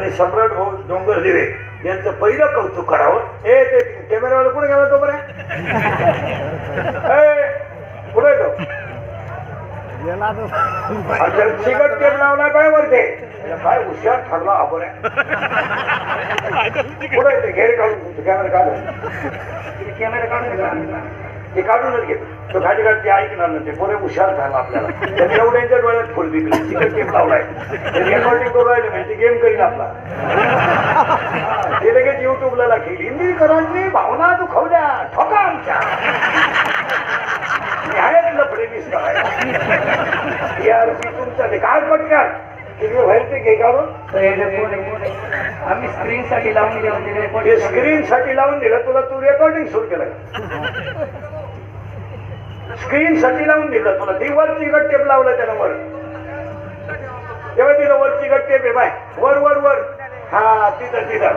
आणि सम्राट भाऊ डोंगरदेवे यांचं पहिलं कौतुक करावं. ते कॅमेरावाला कुठे गेला तो बरं कुठे तो चिकट टेप लावला काय वरते काय हुशार ठरला आपण कुठे ते घेर काढून कॅमेरा काढून कॅमेरा काढून ते काढूनच घेतो तो घाटी घाट ते ऐकणार नाही ते पुरे हुशार झाला आपल्याला त्यांनी एवढ्यांच्या डोळ्यात फुल विकली चिकट टेप लावलाय ते रेकॉर्डिंग करू राहिले म्हणजे गेम करील आपला ते लगेच युट्यूबला लागेल हिंदीकरांनी भावना दुखवल्या ठोका आमच्या आहेत लफडे मिस करायला यार मी तुमचं ते काय पटकार तुम्ही बाहेर ते घे काढून आम्ही स्क्रीन साठी लावून ते स्क्रीन साठी लावून दिलं तुला तू रेकॉर्डिंग सुरू केलं स्क्रीन साठी लावून दिलं तुला ती वर चिकट टेप लावलं त्यानं वर तेव्हा तिथं वर चिकट टेप आहे बाय वर वर वर हा तिथं ठीक आहे